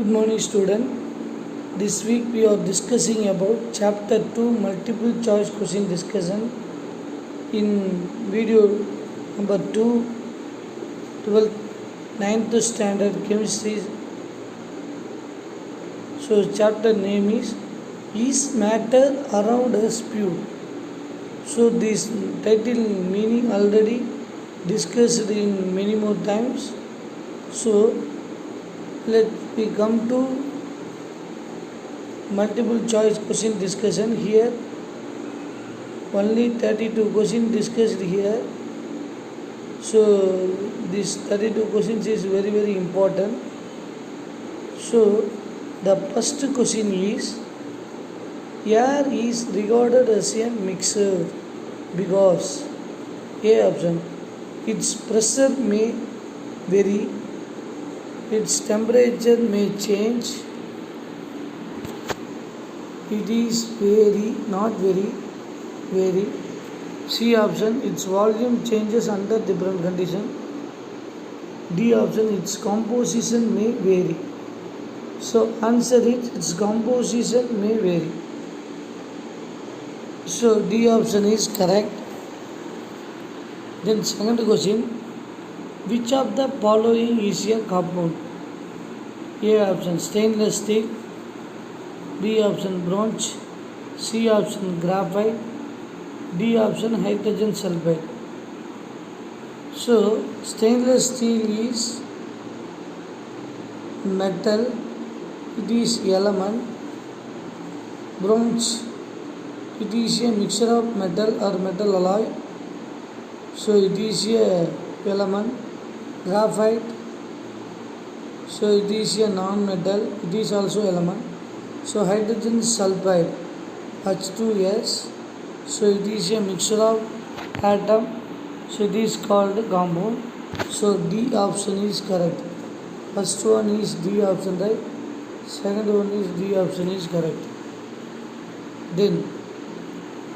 Good morning, student. This week we are discussing about chapter 2 multiple choice question discussion in video number 2, 12th, 9th standard chemistry. So chapter name is matter around us pure. So this title meaning already discussed in many more times. So let we come to multiple choice question discussion. Here only 32 questions discussed here. So this 32 questions is very important. So the first question is, air is regarded as a mixer because A option, its pressure may vary, its temperature may change, it is not very. C option, its volume changes under different conditions. D option, its composition may vary. So answer is, its composition may vary. So D option is correct. Then second question, which of the following is a compound? A option, stainless steel. B option, bronze. C option, graphite. D option, hydrogen sulfide. So stainless steel is metal, it is element. Bronze, it is a mixture of metal or metal alloy, so it is a element. Graphite, so it is a non-metal, it is also element. So hydrogen sulfide, H2S, so it is a mixture of atom, so it is called compound. So D option is correct. First one is D option, right? Second one is D option is correct. Then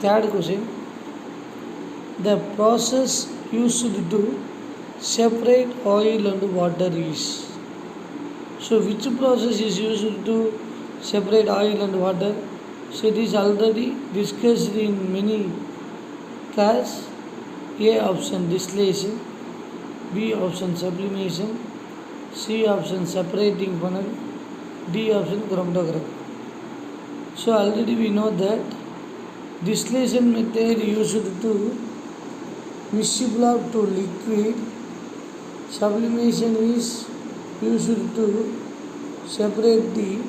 third question, the process used to separate oil and water is. So which process is used to separate oil and water? So it is already discussed in many class. A option, distillation. B option, sublimation. C option, separating funnel. D option, chromatography. So already we know that distillation method used to miscible to liquid. Sublimation is used to separate the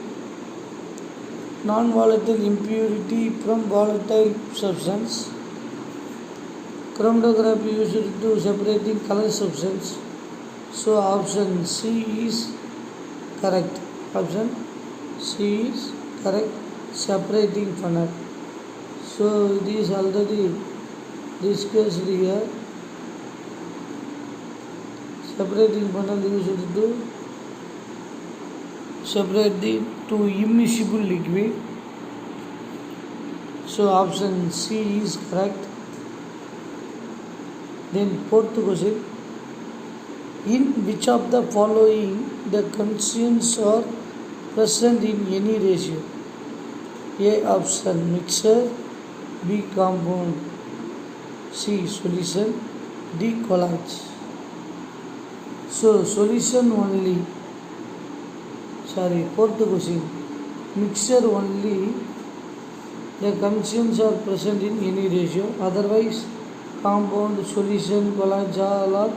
non-volatile impurity from volatile substance. Chromatography used to separating color substance. So option C is correct. Option C is correct. Separating funnel. So it is already discussed here. Separating funnel used to separate the two immiscible liquid. So option C is correct. Then fourth question, in which of the following the constituents are present in any ratio? A option, mixture. B compound. C solution. D collage. So solution only, fourth question, mixture only the constituents are present in any ratio, otherwise compound, solution, collage all are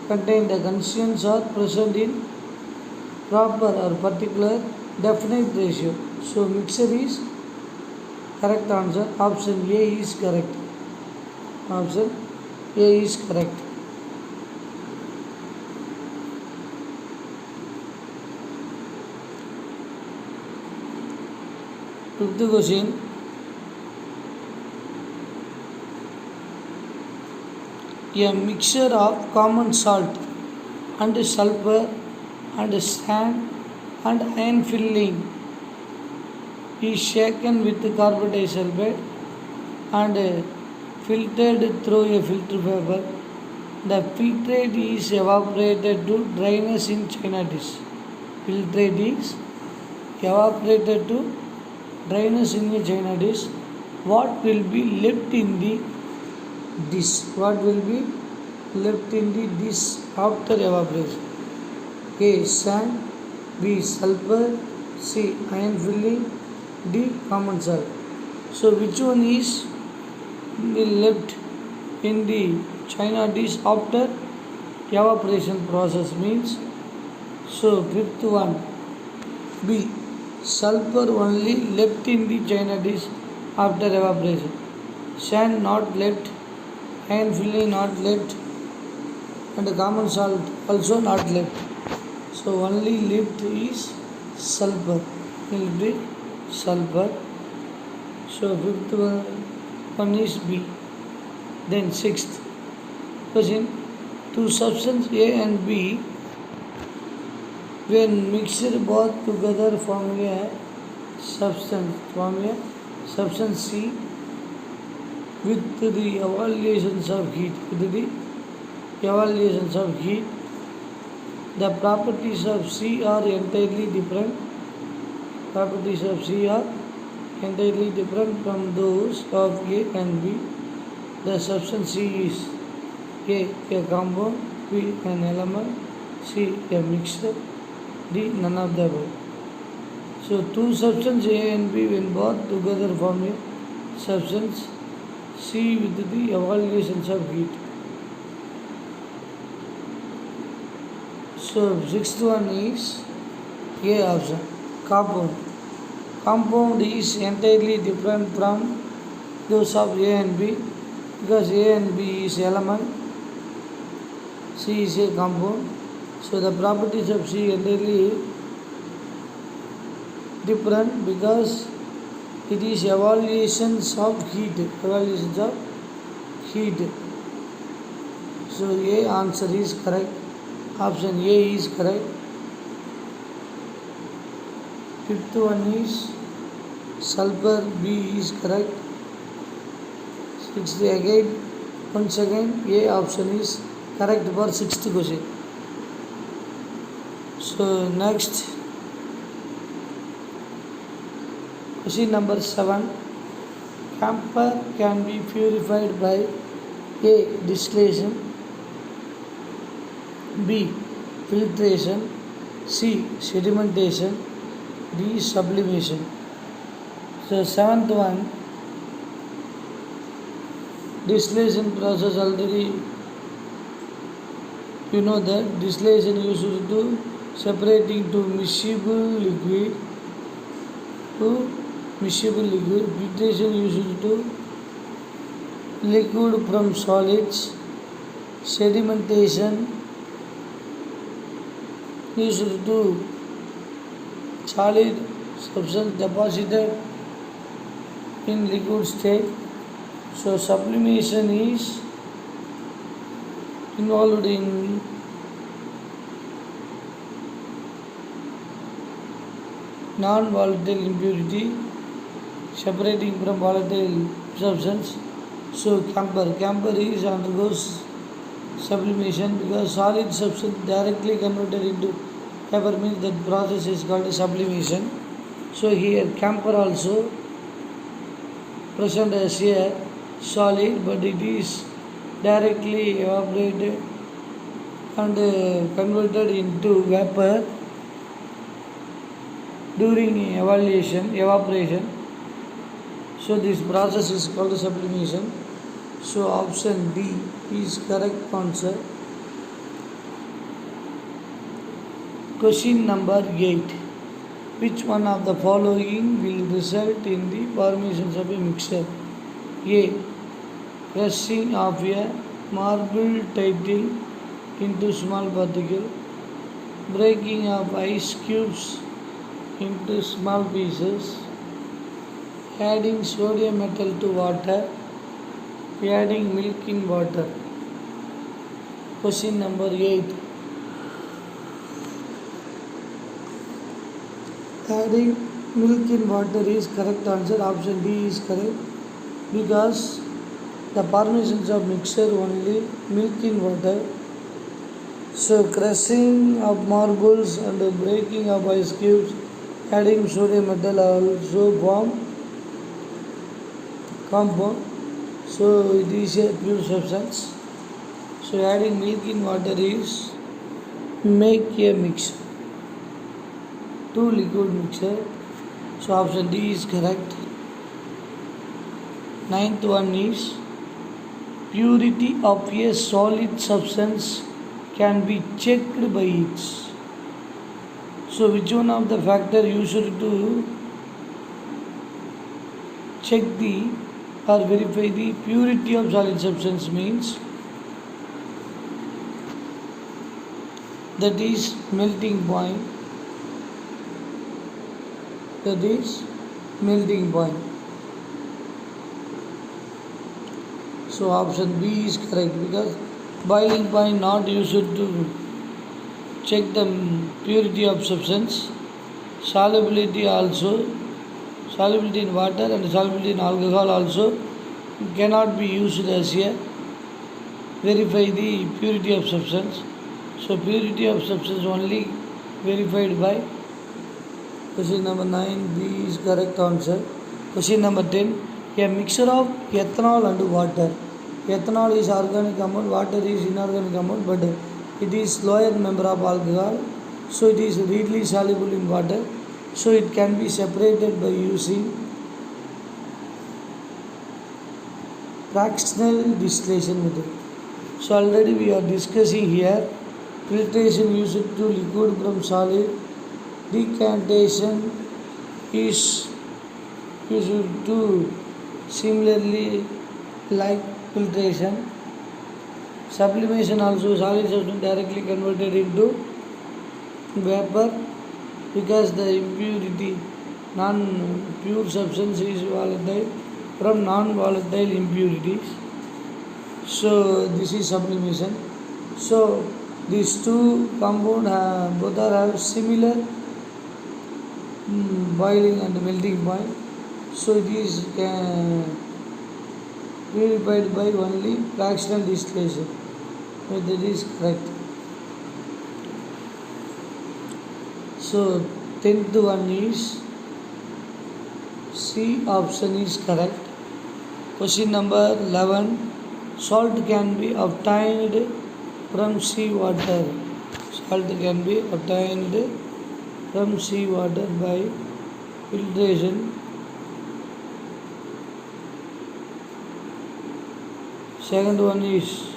contain the constituents are present in proper or particular definite ratio. So mixture is correct answer. Option A is correct. Option A is correct. Fifth question, a mixture of common salt and sulfur and sand and iron filling is shaken with carbon disulfide and filtered through a filter paper. The filtrate is evaporated to dryness in china dish. filtrate is evaporated to drainage in a China dish. What will be left in the dish? What will be left in the dish after evaporation? A. Sand. B. Sulfur. C. Iron filling. D. Common salt. So which one is left in the China dish after evaporation process means? So fifth one, B. Sulfur only left in the China dish after evaporation. Sand not left, iron filling not left, and the common salt also not left. So only left is sulfur. Will be sulfur. So fifth one is B. Then sixth question, two substances A and B when mixed both together form a substance C with the evaluations of heat. The properties of C are entirely different. From those of A and B. The substance C is a compound, B an element, C a mixture, D none of the above. So two substances A and B when both together form a substance C with the evaluations of heat. So sixth one is A option, compound. Compound is entirely different from those of A and B because A and B is element, C is a compound. So the properties of C entirely different because it is evaluations of heat. So A answer is correct. Option A is correct. Fifth one is sulfur, B is correct. Sixth again, once again A option is correct for sixth question. So next question number 7. Camphor can be purified by A. Distillation, B. Filtration, C. Sedimentation, D. Sublimation. So seventh one, distillation process already you know that distillation used to separating to miscible liquid. Filtration used to liquid from solids. Sedimentation used to solid substance deposited in liquid state. So sublimation is involved in non-volatile impurity separating from volatile substance. So camphor is undergoes sublimation because solid substance directly converted into paper means that process is called sublimation. So here camphor also present as a solid, but it is directly evaporated and converted into vapor during evaporation. So this process is called sublimation. So option D is correct answer. Question number 8. Which one of the following will result in the formation of a mixture? A. Crushing of a marble tile into small particles. Breaking of ice cubes into small pieces. Adding sodium metal to water. Adding milk in water. Question number 8. Adding milk in water is correct answer. Option D is correct because the formations of mixture only milk in water So crushing of marbles and breaking of ice cubes, adding sodium metal also form compound. So it is a pure substance. So adding milk in water is make a mixture. Two liquid mixture. So option D is correct. Ninth one is purity of a solid substance can be checked by it. So which one of the factor used to check the or verify the purity of solid substance means that is melting point. That is melting point. So option B is correct because boiling point not used to check the purity of substance. Solubility also, solubility in water and solubility in alcohol also cannot be used as a verify the purity of substance. So purity of substance only verified by question number 9. B is correct answer. Question number 10. A mixture of ethanol and water. Ethanol is organic compound, water is inorganic compound, but it is lower member of alcohol, so it is readily soluble in water. So it can be separated by using fractional distillation method. So already we are discussing here filtration used to liquid from solid, decantation is used to similarly like filtration. Sublimation also solid substance directly converted into vapor because the impurity non-pure substance is volatile from non-volatile impurities. So this is sublimation. So these two compound both are have similar boiling and melting point. So it is purified by only fractional distillation. So that is correct. So 10th one is C option is correct. Question number 11. Salt can be obtained from seawater. Salt can be obtained from seawater by filtration. Second one is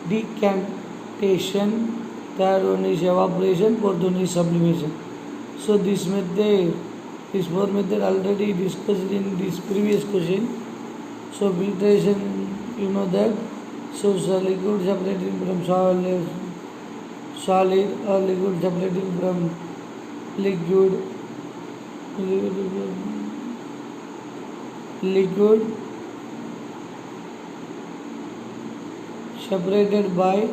decantation. Third one is evaporation. Fourth one is sublimation. So this method, this four method already discussed in this previous question. So filtration, you know that. So liquid separating from solid or liquid separating from liquid separated by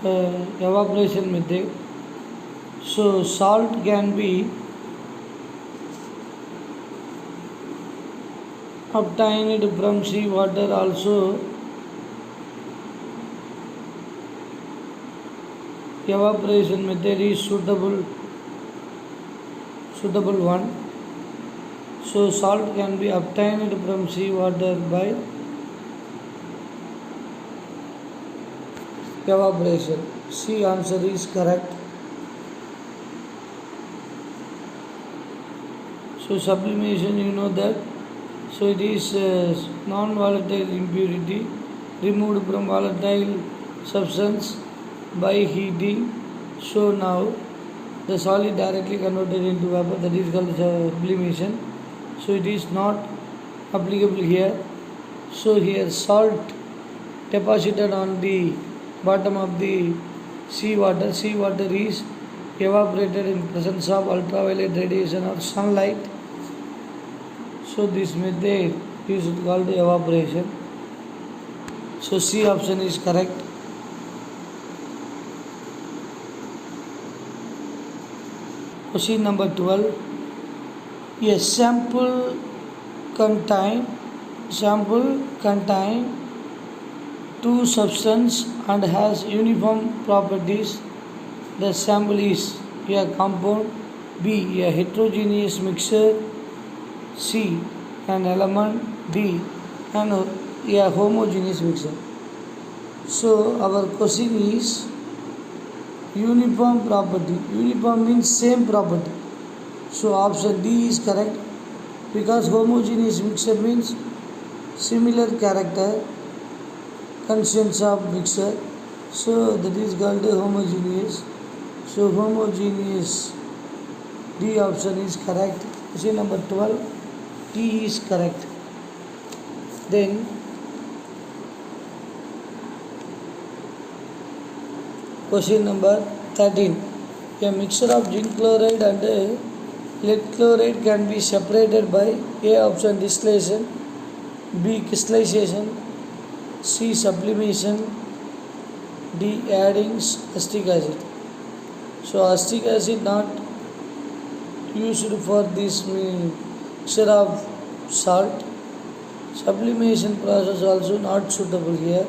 evaporation method. So salt can be obtained from seawater also. Evaporation method is suitable one. So salt can be obtained from seawater by evaporation. C answer is correct. So sublimation, you know that. So it is non-volatile impurity removed from volatile substance by heating. So now the solid directly converted into vapor, that is called sublimation. So it is not applicable here. So here salt deposited on the bottom of the seawater is evaporated in presence of ultraviolet radiation or sunlight. So this method is called evaporation. So C option is correct. Question number 12. A sample contain two substances and has uniform properties. The sample is a compound, B a heterogeneous mixture, C an element, D an a homogeneous mixture. So our question is uniform property. Uniform means same property. So option D is correct, because homogeneous mixture means similar character constants of mixture. So that is called homogeneous. So homogeneous, D option is correct. Question number 12, D is correct. Then question number 13. A mixture of zinc chloride and lead chloride can be separated by A option distillation, B crystallization, C sublimation, D adding acetic acid. So acetic acid not used for this mixture of salt. Sublimation process also not suitable here.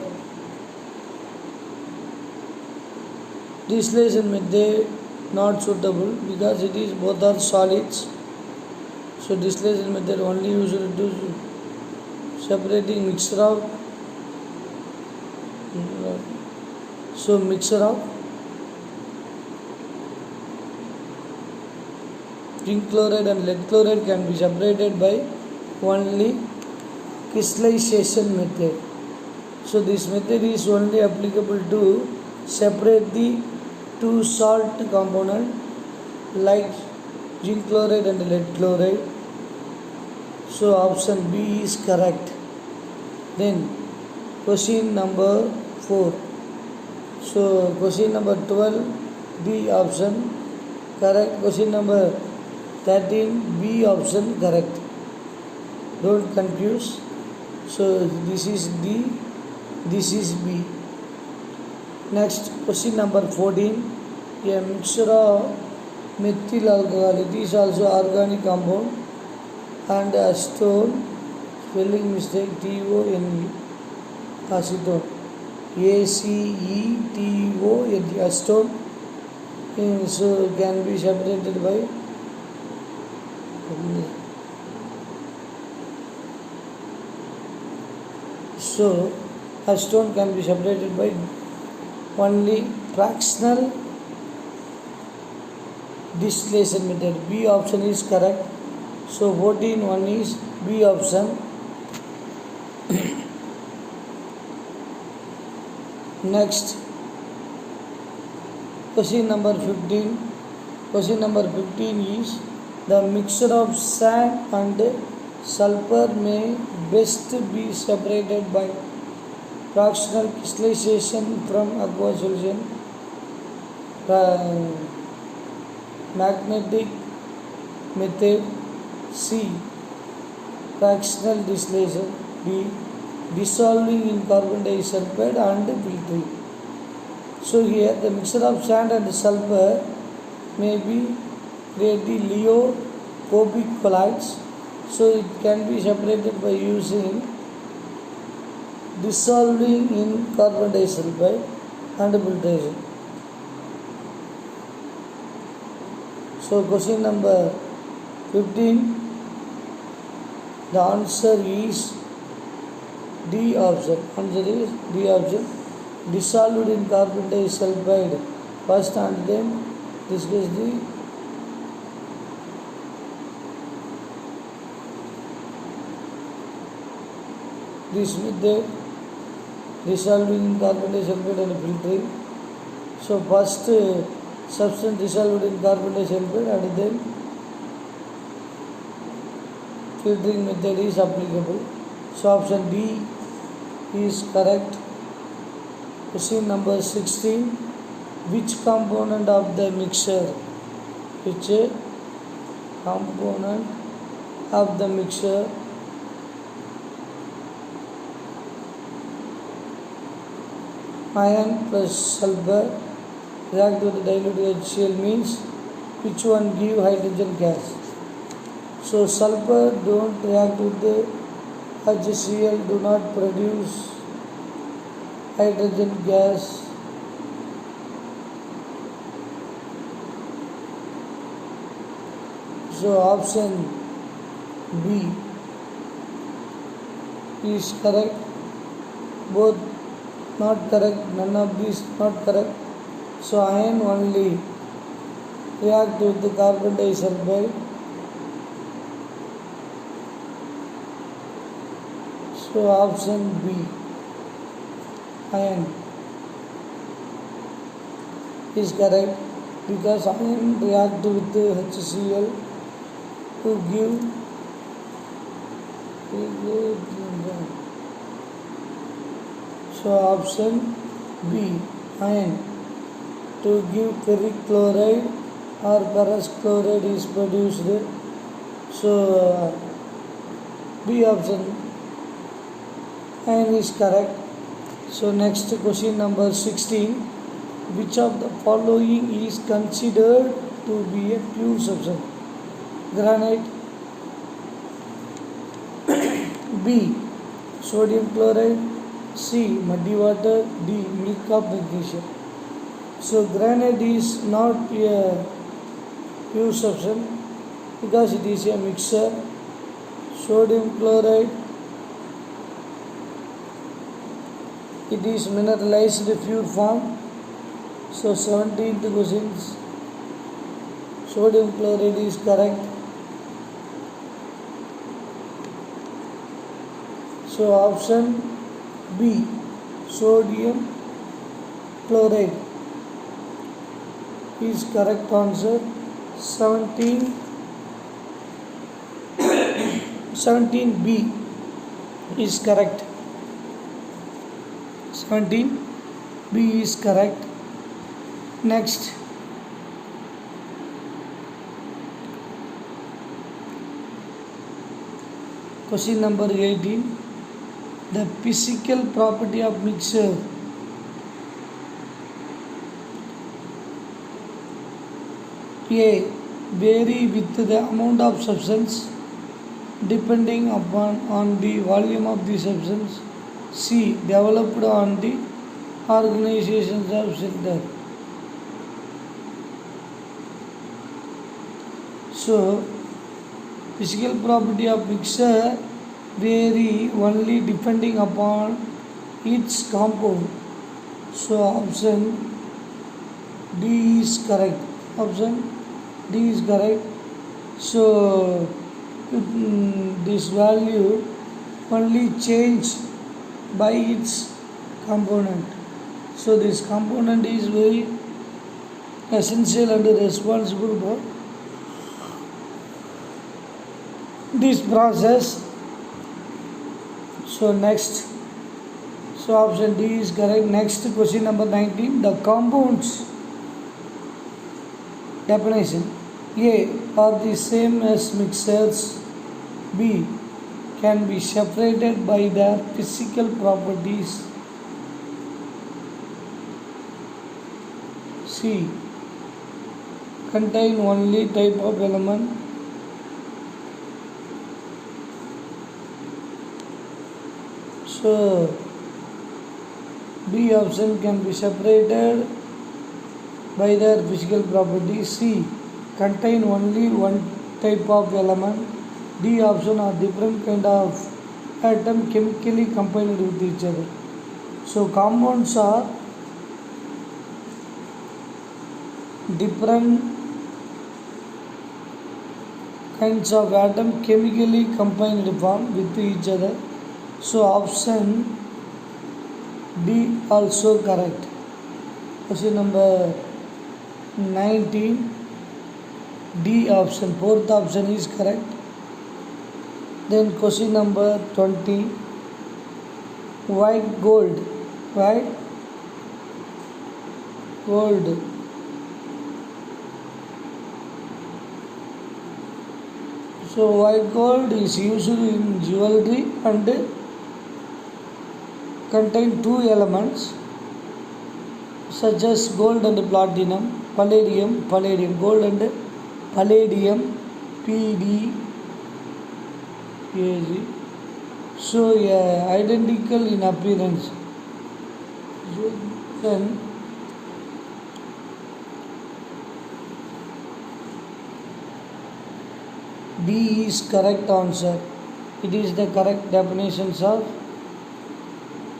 Distillation method not suitable because it is both are solids. So distillation method only used to separating mixture of zinc chloride and lead chloride can be separated by only crystallization method. So this method is only applicable to separate the two salt component like zinc chloride and lead chloride. So option B is correct. Then question number 4. So question number 12, B option correct. Question number 13, B option correct. Don't confuse. So this is D, this is B. Next question number 14. A mixture of methyl alcohol, it is also organic compound, and acetone, spelling mistake, TONE, acetone, ACETONE, acetone. So can be separated by acetone can be separated by only fractional distillation method. B option is correct. So 14 is B option. Next question number 15. Question number 15 is the mixture of sand and sulfur may best be separated by fractional crystallization from aqueous solution, magnetic method, C fractional distillation, D dissolving in carbon disulfide and filtering. So here the mixture of sand and sulfur may be create the leucopic colloids. So it can be separated by using dissolving in carbon disulfide and filtration. So question number 15, the answer is D option. Answer is D option. Dissolved in carbon disulfide first and then discuss this method, dissolving in carbon disulfide and filtering. So first substance dissolved in carbon disulfide and then filtering method is applicable. So option D is correct. Question number 16. Which component of the mixture? Which component of the mixture iron plus sulfur react with the dilute HCl means which one give hydrogen gas? So sulfur don't react with the HCl, do not produce hydrogen gas. So option B is correct. Both not correct, none of these not correct. So iron only react with the carbon disulfide. So option B, iron, is correct because iron react with the HCl to give so option B, iron, to give ferric chloride or ferrous chloride is produced. So B option, iron, is correct. So next question number 16. Which of the following is considered to be a pure substance? Granite. B, sodium chloride. C, muddy water. D, milk of magnesia. So granite is not a pure substance because it is a mixture. Sodium chloride, it is mineralized pure form. So 17th questions, sodium chloride is correct. So option B, sodium chloride, is correct answer. 17B is correct. 17B is correct. Next, question number 18. The physical property of mixture. A, vary with the amount of substance depending upon on the volume of the substance. C, developed on the organizations of center. So physical property of mixture vary only depending upon its compound. So option D is correct. Option D is correct. So this value only change by its component. So this component is very essential and responsible for this process. So next, so option D is correct. Next, question number 19. The compounds definition. A, are the same as mixtures. B, can be separated by their physical properties. C, contain only type of element. So B option, can be separated by their physical properties. C, contain only one type of element. D option, are different kind of atom chemically combined with each other. So compounds are different kinds of atom chemically combined form with each other. So option D also correct. Question number 19, D option, fourth option is correct. Then question number 20, white gold. White gold. So white gold is used in jewelry and contain two elements such as gold and platinum, palladium, gold and palladium, Pd, AG. So identical in appearance. So then D is correct answer. It is the correct definitions of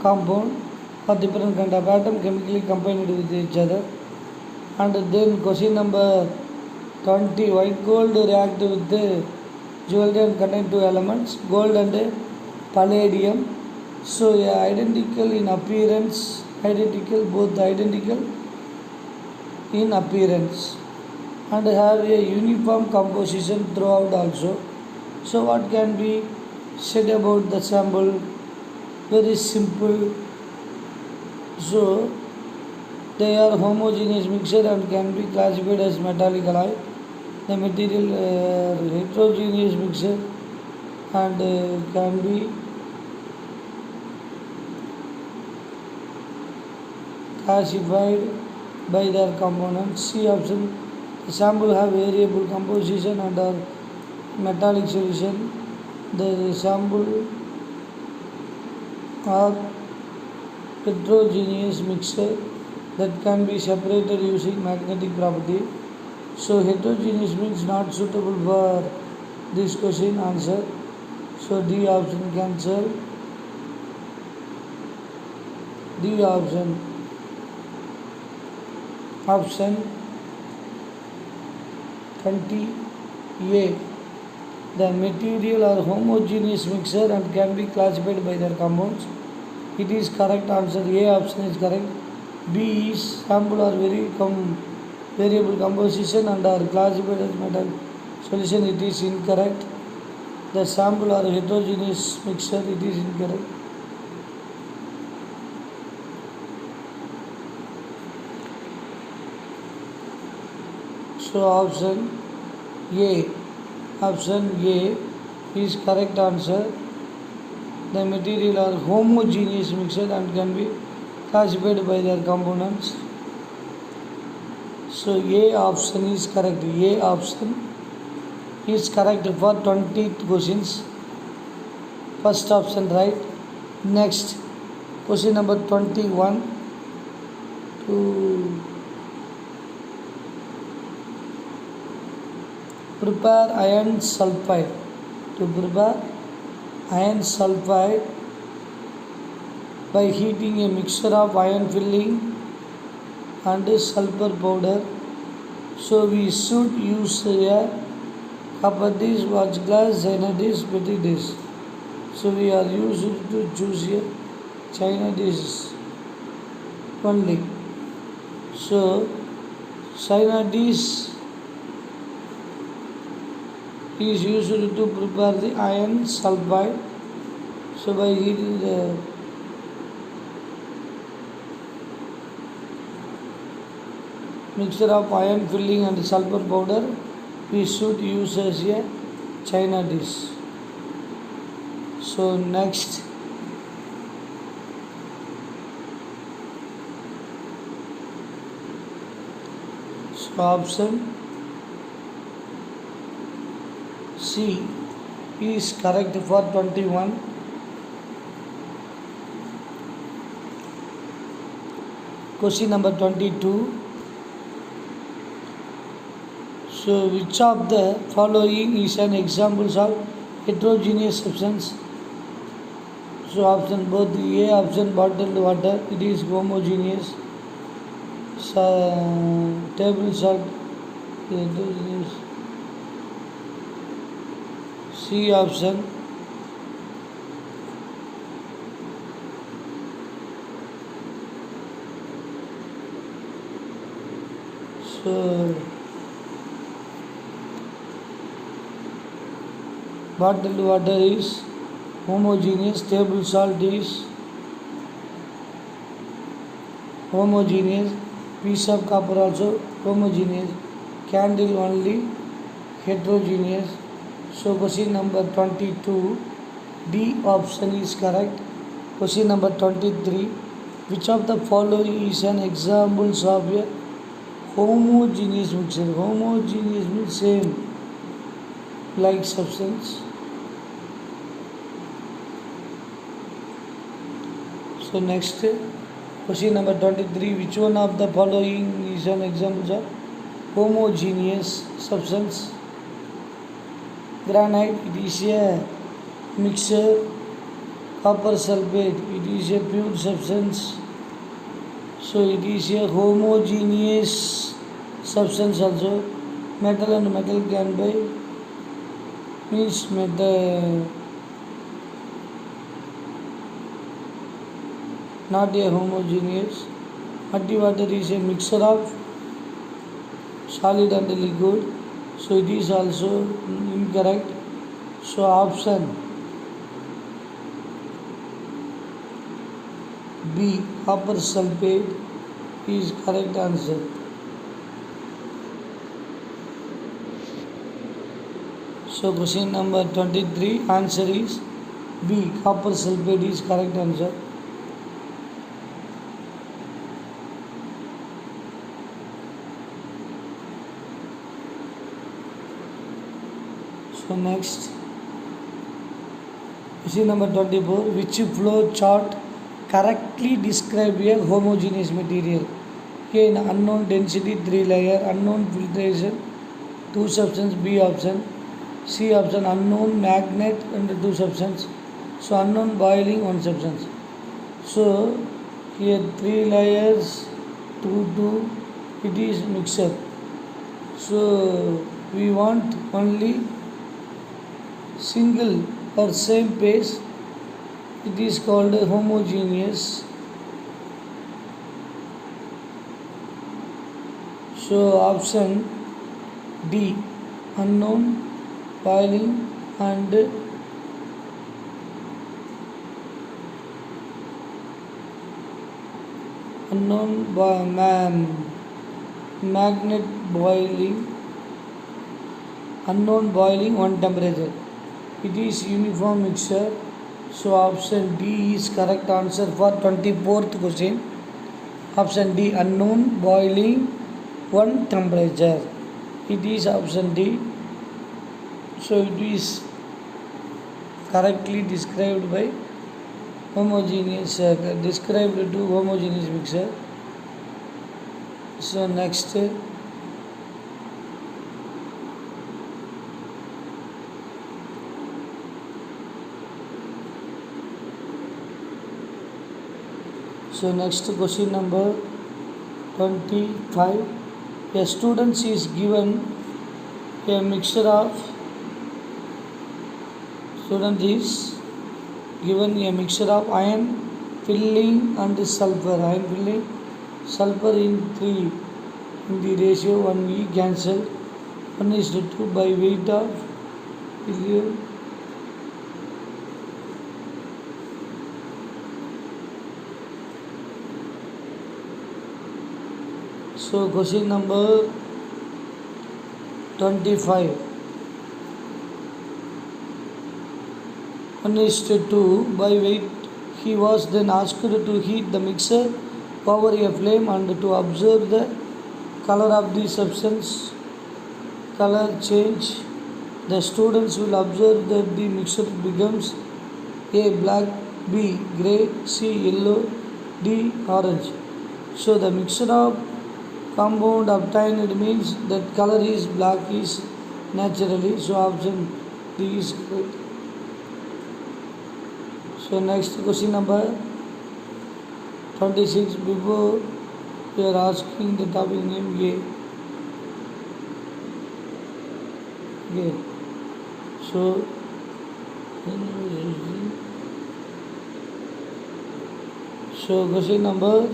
compound or different kind of atom chemically combined with each other. And then question number 20, white gold react with the jewelry and contain two elements, gold and palladium. So identical in appearance, both identical in appearance and have a uniform composition throughout also. So what can be said about the sample? Very simple. So they are homogeneous mixture and can be classified as metallic alloy. The material heterogeneous mixture and can be classified by their components. C option. The sample have variable composition and are metallic solution. The sample are heterogeneous mixture that can be separated using magnetic property. So heterogeneous means not suitable for this question answer. So D option cancel. D option. Option 20A. The material are homogeneous mixture and can be classified by their compounds. It is correct answer. A option is correct. B is sample are variable composition and are classified as metal solution. It is incorrect. The sample are heterogeneous mixture. It is incorrect. So option A is correct answer. The material are homogeneous mixture and can be classified by their components. So A option is correct. A option is correct for 20 questions. First option right. Next question number 21 to prepare iron sulfide. To prepare iron sulfide by heating a mixture of iron filling and sulfur powder. So we should use a copper dish, watch glass, China dish, petri dish. So we are used to choose a China dish only. So China dish is used to prepare the iron sulfide. So by heating the mixture of iron filling and sulfur powder, we should use as a China dish. So next option C is correct for 21. Question number 22. So which of the following is an example of heterogeneous substance? So option both A option bottled water, it is homogeneous. Table salt, heterogeneous. C option so bottled water is homogeneous, table salt is homogeneous, piece of copper also homogeneous, candle only heterogeneous. So question number 22, D option is correct. Question number 23, which of the following is an example of a homogeneous mixture? Homogeneous means same like substance. So next, question number 23. Which one of the following is an example of homogeneous substance? Granite, it is a mixture. Copper sulfate, it is a pure substance. So it is a homogeneous substance also. Metal and metal can be means metal not a homogeneous. Muddy water is a mixture of solid and liquid, so it is also incorrect. So option B, copper sulfate, is correct answer. So question number 23, answer is B, copper sulfate is correct answer. So next, question number 24, which flow chart correctly describe a homogeneous material? A, in unknown density 3 layer, unknown filtration 2 substance. B option. C option, unknown magnet and 2 substance. So unknown boiling 1 substance. So here 3 layers 2 it is mixture. So we want only single or same phase. It is called a homogeneous. So option D, unknown boiling and magnet boiling, unknown boiling 1 temperature. It is uniform mixture. So option D is correct answer for 24th question. Option D, unknown boiling 1 temperature. It is option D. So it is correctly described by homogeneous, described to homogeneous mixture. So next, question number 25. A student is given a mixture of iron filling and sulfur. Iron filling, sulfur in 3 in the ratio 1 cancel. 1:2 by weight of helium. So question number 25. 1:2 by weight. He was then asked to heat the mixture over a flame and to observe the color of the substance color change. The students will observe that the mixture becomes A, black, B, grey, C, yellow, D, orange. So the mixture of compound obtained means that color is black is naturally. So option D is correct. So next question number 26. Before we are asking the topic name A. Okay. So question number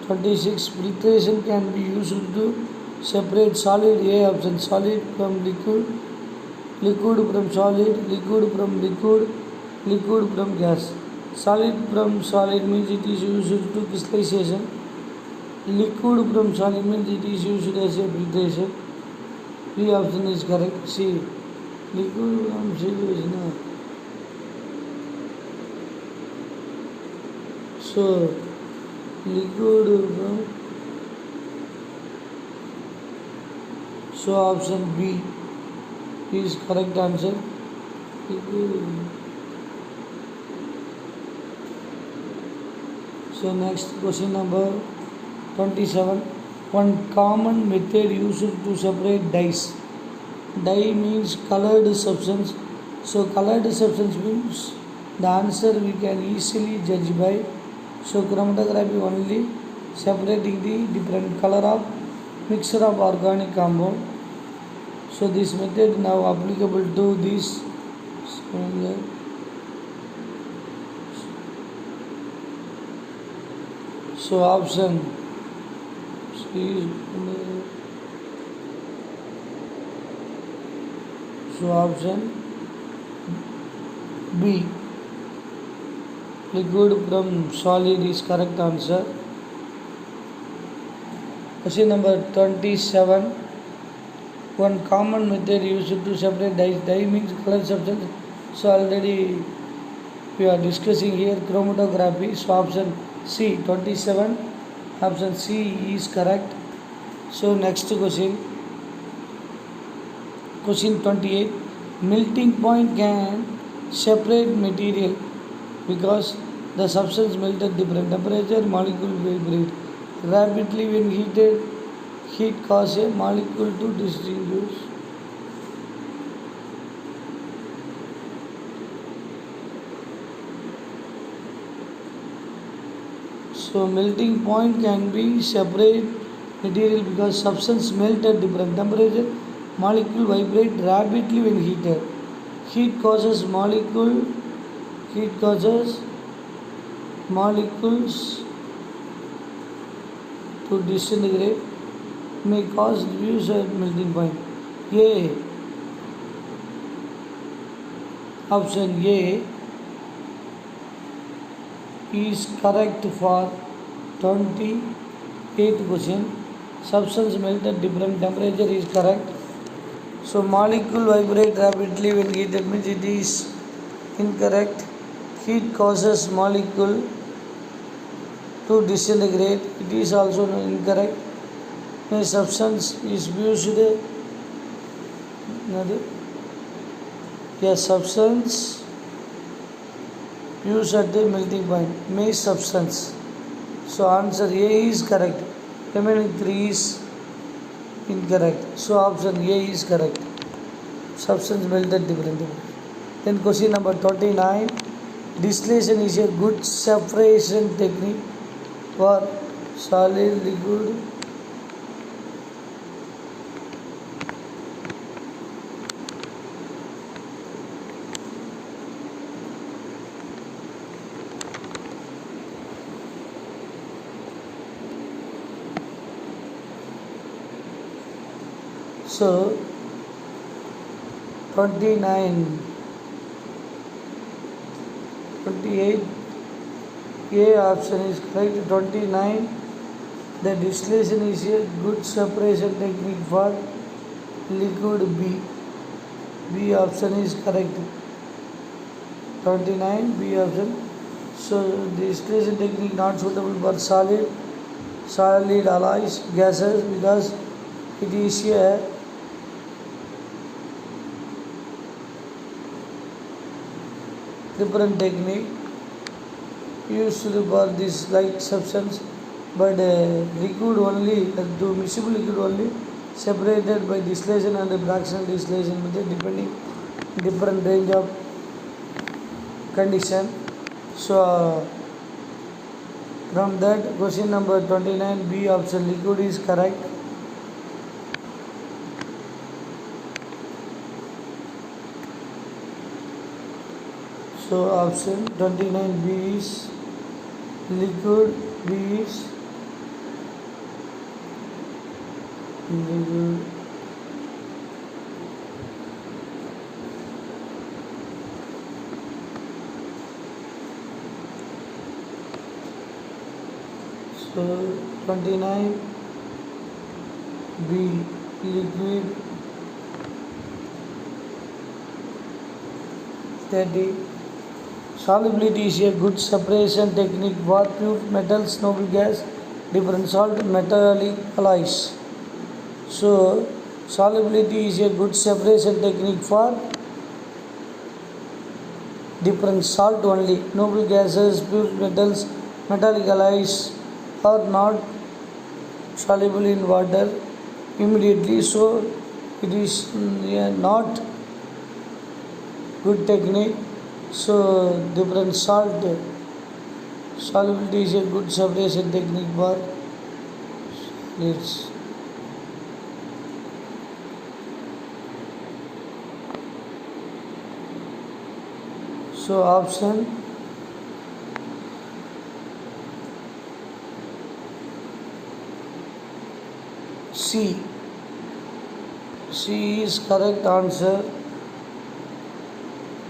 26. Filtration can be used to separate solid. A option, solid from liquid, liquid from solid, liquid from liquid, liquid from gas. Solid from solid means it is used to crystallization. Liquid from solid means it is used as a filtration. B option is correct. C, liquid from solid is not. So liquid from, so option B is correct answer. So next question number 27. One common method used to separate dyes. Dye means colored substance. So colored substance means the answer we can easily judge by. So chromatography only separating the different color of mixture of organic compound. So this method now applicable to this. So option C. So option B. Liquid from solid is correct answer. Question number 27. One common method used to separate dyes. Dye means colored substance. So already we are discussing here chromatography. So option C 27. Option C is correct. So next question. Question 28. Melting point can separate material because the substance melt at different temperature. Molecule vibrate rapidly when heated. Heat causes a molecule to distinguish. So melting point can be separate material because substance melt at different temperature. Molecule vibrate rapidly when heated. Heat causes molecules to disintegrate, may cause views at melting point. A. Option A is correct for 28th question. Substance melt at different temperature is correct. So molecule vibrate rapidly when heated means it is incorrect. Heat causes molecule to disintegrate. It is also incorrect. A substance is used. A substance used at the melting point. May substance. So answer A is correct. Remaining 3 is incorrect. So option A is correct. Substance melted differently. Then question number 29. Distillation is a good separation technique for solid, liquid. So 29, 28, A option is correct. 29, the distillation is a good separation technique for liquid. B option is correct. 29, B option. So distillation technique not suitable for solid alloys, gases, because it is a different technique used for this light substance, but liquid only, to miscible liquid only separated by distillation and fractional distillation method depending different range of condition. So from that question number 29, B option liquid is correct. So option 29 B is liquid. B is liquid. So 29 B liquid. 30. Solubility is a good separation technique for pure metals, noble gas, different salt, metallic alloys. So solubility is a good separation technique for different salt only, noble gases, pure metals, metallic alloys are not soluble in water immediately, so it is not good technique. So different salt solubility is a good separation technique for solids. So option C. C is correct answer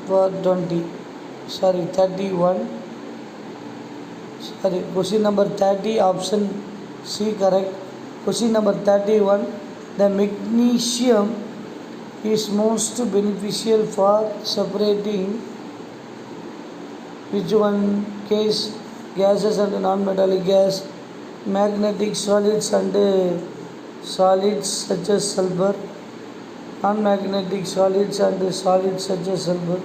for 31. Question number 30, option C correct. Question number 31. The magnesium is most beneficial for separating which one case? Gases and non-metallic gas, magnetic solids and solids such as sulfur, non-magnetic solids and solids such as sulfur,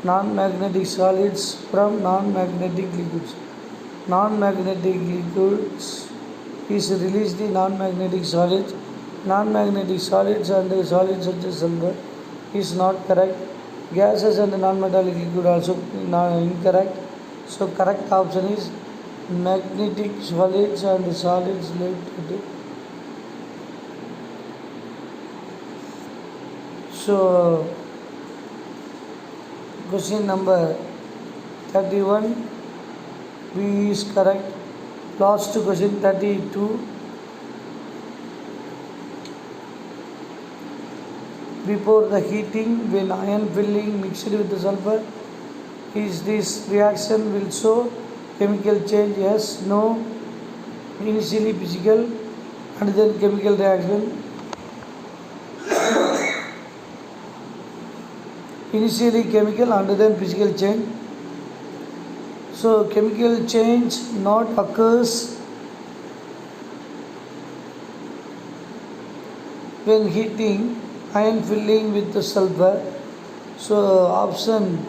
non-magnetic solids from non-magnetic liquids. Non-magnetic liquids is released the non-magnetic solids. Non-magnetic solids and solids such as sulfur is not correct. Gases and non-metallic liquid also incorrect. So correct option is magnetic solids and solids related. So question number 31 B is correct. Last question 32. Before the heating, when iron filling mixed with the sulfur, is this reaction will show chemical change? Yes, no. Initially physical and then chemical reaction. Initially chemical and then physical change. So chemical change not occurs when heating iron filling with the sulfur. So option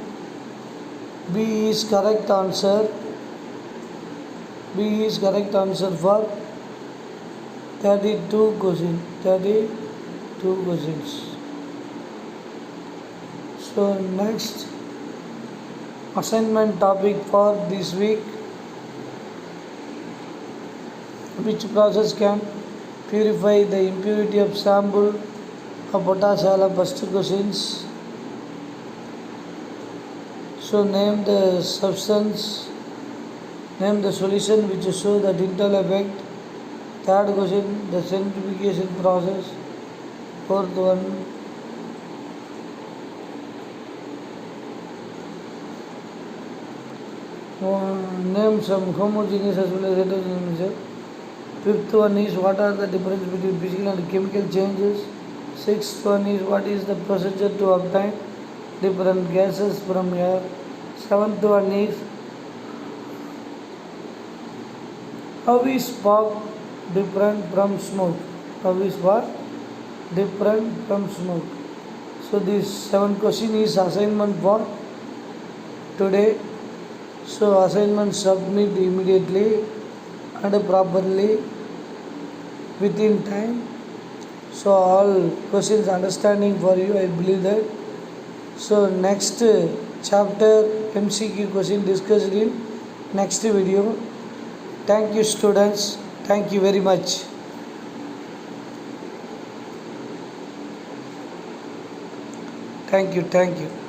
B is correct answer. B is correct answer for 32 questions. 32 questions. So next assignment topic for this week. Which process can purify the impurity of sample of potash alum? First questions. So name the substance, name the solution which show the dental effect. Third question, the centrifugation process. Fourth one, name some homogeneous as well as heterogeneous. Fifth one is what are the difference between physical and chemical changes. Sixth one is what is the procedure to obtain different gases from air. Seventh one is how is fog different from smoke? How is what different from smoke? So this 7 question is assignment for today. So assignment submit immediately and properly within time. So all questions understanding for you, I believe that. So next chapter MCQ question discussed in next video. Thank you students. Thank you very much. Thank you.